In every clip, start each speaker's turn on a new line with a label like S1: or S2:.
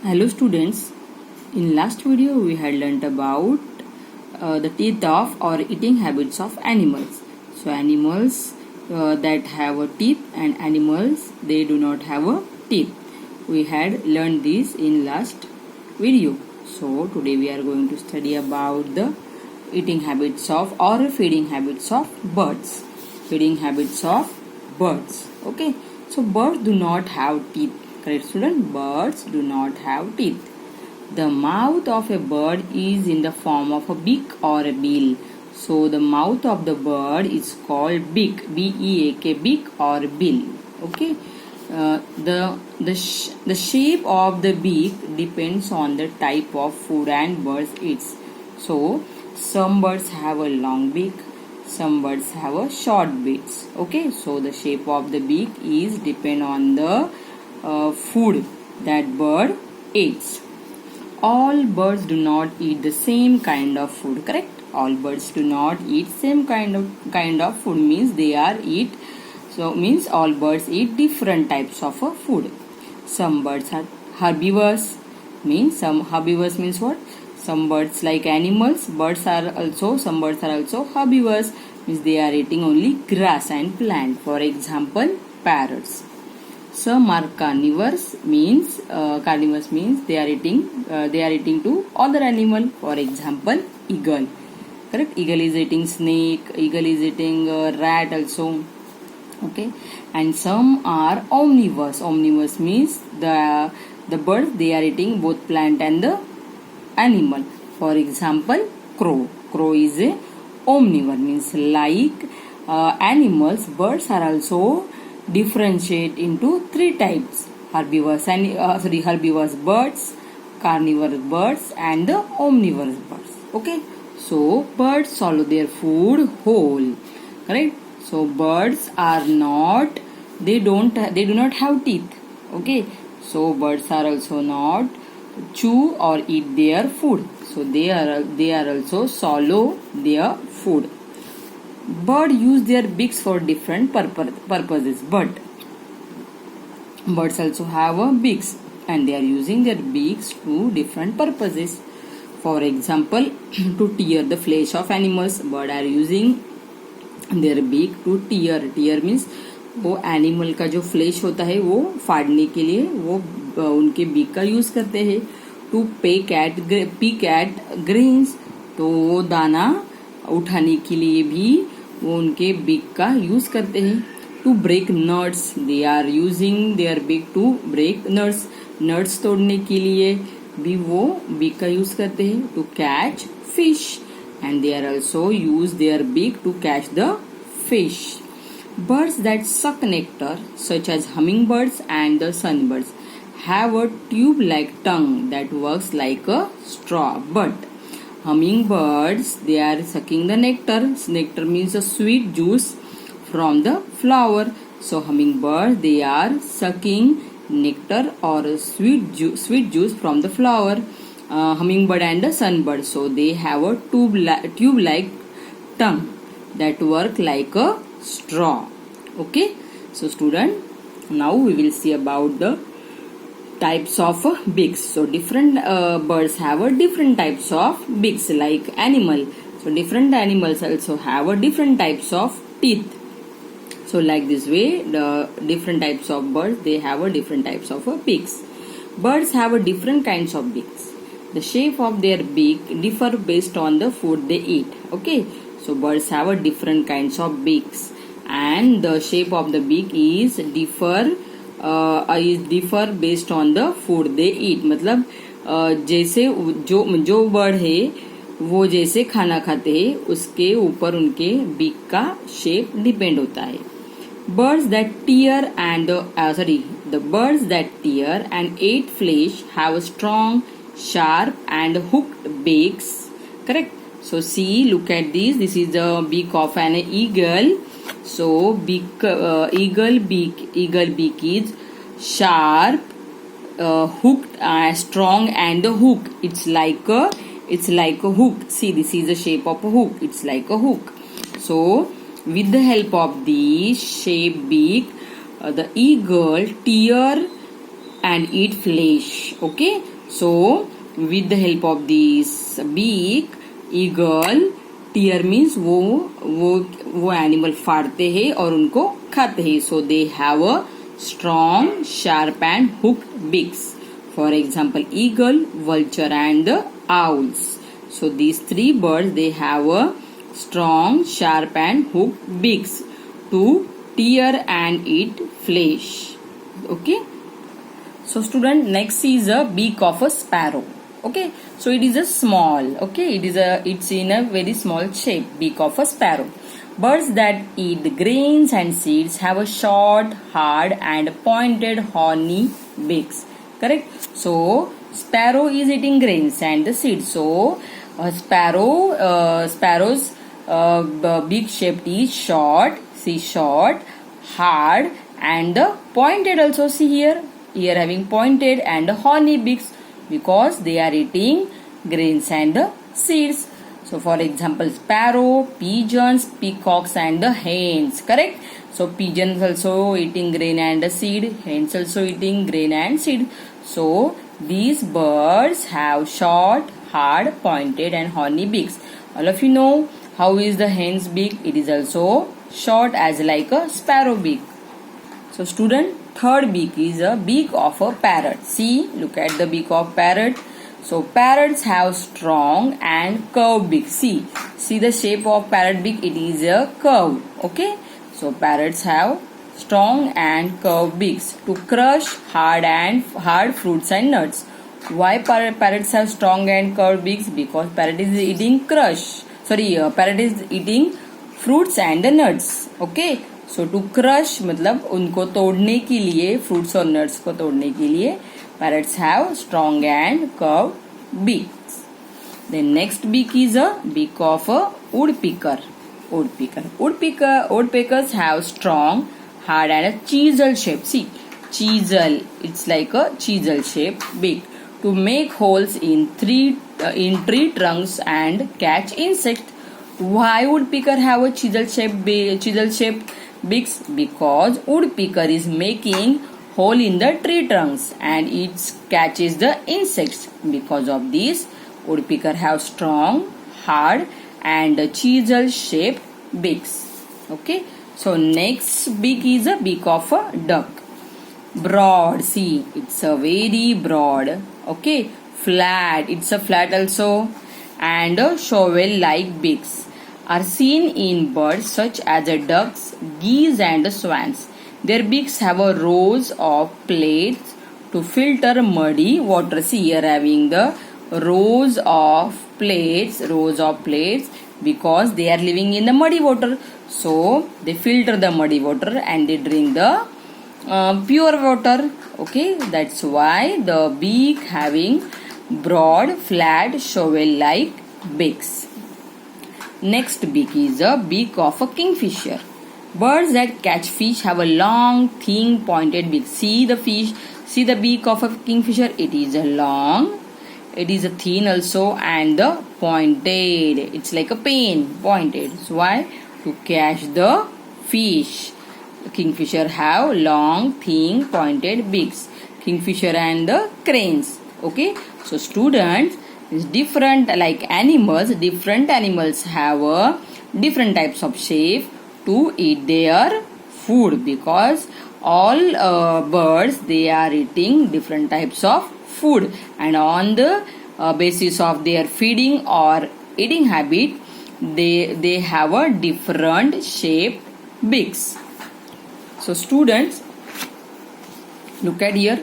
S1: Hello students, in last video we had learnt about the teeth of or eating habits of animals. So animals that have a teeth and animals they do not have a teeth. We had learned this in last video. So today we are going to study about the eating habits of or feeding habits of birds. Feeding habits of birds. Okay, so birds do not have teeth. Correct student? Birds do not have teeth. The mouth of a bird is in the form of a beak or a bill. So the mouth of the bird is called beak, B-E-A-K, beak or bill. Okay. The shape of the beak depends on the type of food and birds eats. So some birds have a long beak, some birds have a short beaks. Okay. So the shape of the beak is depend on the food that bird eats. All birds do not eat the same kind of food. Correct? All birds do not eat same kind of food means they are eat. So means all birds eat different types of food. Some birds are herbivores. Means some herbivores means what? Some birds like animals. Some birds are also herbivores. Means they are eating only grass and plant. For example, parrots. Some are carnivores means they are eating to other animal. For example, eagle. Correct? Eagle is eating snake. Eagle is eating rat also. Okay. And some are omnivores. Omnivores means the birds they are eating both plant and the animal. For example, crow. Crow is a omnivore means like animals. Birds are also differentiate into three types: herbivores birds, carnivorous birds, and the omnivorous birds. Okay, so birds swallow their food whole. Correct? So birds are not they do not have teeth. Okay, so birds are also not chew or eat their food. So they are also swallow their food. Birds use their beaks for different purposes, but birds also have beaks and they are using their beaks to different purposes. For example, to tear the flesh of animals, birds are using their beak to tear. Tear means वो animal का जो flash होता है वो फाड़ने के लिए वो उनके बीक का यूज करते हैं. टू पिक एट ग्रेन्स, तो वो दाना उठाने के लिए भी वो उनके बिग का यूज करते हैं. To break nuts, they are using their big to break nuts. Nuts तोड़ने के लिए भी वो बिग का यूज करते हैं. To catch fish, and they are also use their big to catch the fish. Birds that suck nectar, such as hummingbirds and the sunbirds, have a tube-like tongue that works like a straw. But hummingbirds, they are sucking the nectar. Nectar means a sweet juice from the flower. So hummingbirds, they are sucking nectar or a sweet juice from the flower. Hummingbird and the sunbird, so they have a tube-like tongue that work like a straw. Okay, so student, now we will see about the types of beaks. So different birds have different types of beaks like animal. So different animals also have different types of teeth. So like this way, the different types of birds they have different types of beaks. Birds have different kinds of beaks. The shape of their beak differ based on the food they eat. Okay, so birds have different kinds of beaks, and the shape of the beak is differ based on the food they eat. मतलब जैसे जो bird है वो जैसे खाना खाते हैं उसके ऊपर उनके बीक का शेप डिपेंड होता है. Birds that tear and eat flesh have strong, sharp and hooked beaks. Correct? So see, look at this. This is the beak of an eagle. So eagle beak is sharp, hooked, strong and hook. It's like a hook. See, this is the shape of a hook. It's like a hook. So with the help of the shaped beak, the eagle tear and eat flesh. Okay, So with the help of this beak, eagle tear means वो animal फाड़ते हैं और उनको खाते हैं. So they have a strong, sharp and hooked beaks. For example, eagle, vulture and the owls. So these three birds, they have a strong, sharp and hooked beaks to tear and eat flesh. Okay. So student, next is a beak of a sparrow. Okay. So it is a small. Okay. It's in a very small shape. Beak of a sparrow. Birds that eat the grains and seeds have a short, hard and pointed horny beaks. Correct. So sparrow is eating grains and the seeds. So sparrow's beak shape is short. See, short, hard and pointed also. See here having pointed and horny beaks because they are eating grains and seeds. So for example, sparrow, pigeons, peacocks and the hens. Correct. So pigeons also eating grain and seed. Hens also eating grain and seed. So these birds have short, hard, pointed and horny beaks. All of you know how is the hen's beak? It is also short as like a sparrow beak. So student, third beak is a beak of a parrot. See, look at the beak of parrot. So parrots have strong and curved beak. See the shape of parrot beak. It is a curve. Okay. So parrots have strong and curved beaks to crush hard fruits and nuts. Why parrots have strong and curved beaks? Because parrot is eating parrot is eating fruits and nuts. Okay. So to crush मतलब उनको तोड़ने के लिए, fruits और nuts को तोड़ने के लिए parrots have strong and curved beaks. The next beak is a beak of a woodpecker. Woodpeckers have strong, hard and a chisel shape. See, chisel. It's like a chisel shape beak to make holes in tree trunks and catch insects. Why woodpecker have a chisel shape beaks? Because woodpecker is making hole in the tree trunks and it catches the insects. Because of this, woodpecker have strong, hard and chisel shaped beaks. Okay. So next beak is a beak of a duck. Broad. See, it's a very broad. Okay. Flat. It's a flat also. And a shovel like beaks are seen in birds such as ducks, geese and swans. Their beaks have a rows of plates to filter muddy water. See, here having the rows of plates because they are living in the muddy water. So they filter the muddy water and they drink the pure water. Okay, that's why the beak having broad, flat, shovel-like beaks. Next beak is a beak of a kingfisher. Birds that catch fish have a long, thin, pointed beak. See the beak of a kingfisher. It is a long, it is a thin also and the pointed. It's like a pen, pointed. So why? To catch the fish. The kingfisher have long, thin, pointed beaks. Kingfisher and the cranes. Okay. So students, is different like animals. Different animals have different types of shape to eat their food because all birds they are eating different types of food and on the basis of their feeding or eating habit they have a different shaped beaks. So students, look at here,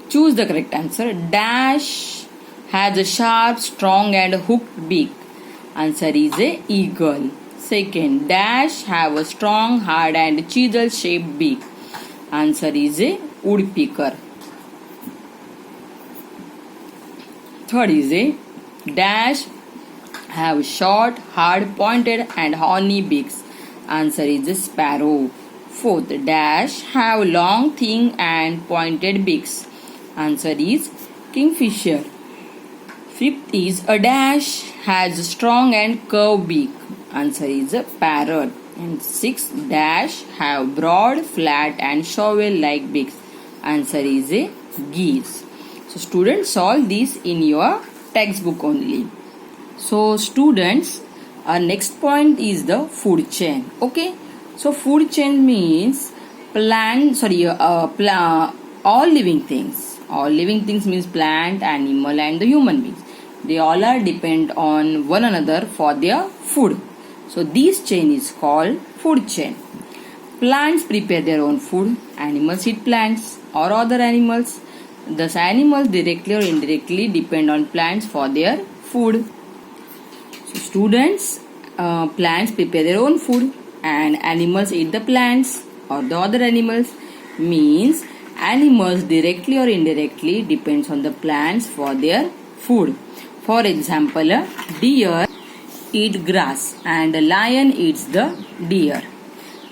S1: choose the correct answer. Dash has a sharp, strong and hooked beak. Answer is a eagle. Second, dash have a strong, hard and chisel shaped beak. Answer is a woodpecker. Third is a dash have short, hard, pointed and horny beaks. Answer is a sparrow. Fourth, dash have long, thin and pointed beaks. Answer is kingfisher. Fifth is a dash has a strong and curved beak. Answer is a parrot. And sixth, dash have broad, flat and shovel-like beaks. Answer is a geese. So students, solve this in your textbook only. So students, our next point is the food chain. Okay, so food chain means all living things. All living things means plant, animal and the human beings. They all are depend on one another for their food. So this chain is called food chain. Plants prepare their own food. Animals eat plants or other animals. Thus animals directly or indirectly depend on plants for their food. So students, plants prepare their own food and animals eat the plants or the other animals, means animals directly or indirectly depends on the plants for their food. For example, a deer eat grass and a lion eats the deer.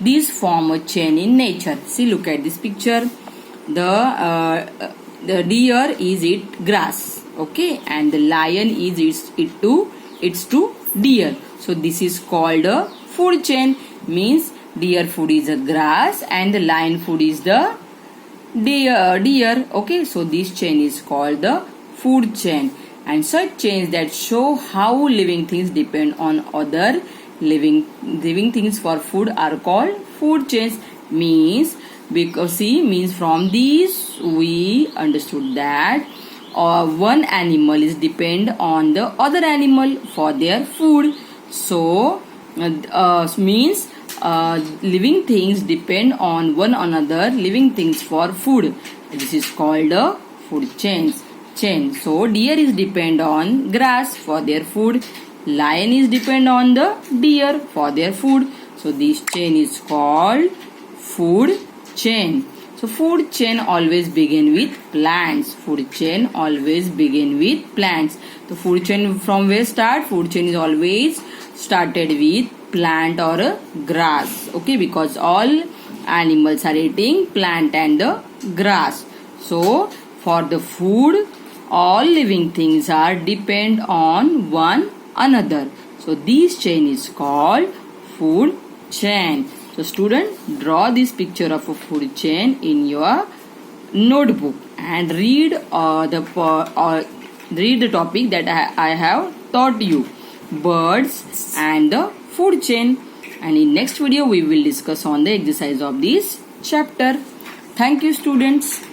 S1: These form a chain in nature. See, look at this picture. The deer is eat grass, okay, and the lion is eats to deer. So this is called a food chain. Means deer food is a grass and the lion food is the deer. Okay, so this chain is called the food chain. And such chains that show how living things depend on other living things for food are called food chains. Means, because see, means from these we understood that one animal is depend on the other animal for their food. So means living things depend on one another living things for food. This is called a food chain. So deer is depend on grass for their food. Lion is depend on the deer for their food. So this chain is called food chain. So food chain always begin with plants. Food chain always begin with plants. The food chain from where start? Food chain is always started with plant or a grass. Okay, because all animals are eating plant and the grass. So for the food, all living things are depend on one another. So this chain is called food chain. So student, draw this picture of a food chain in your notebook and read the topic that I have taught you, birds and the food chain. And in next video we will discuss on the exercise of this chapter. Thank you students.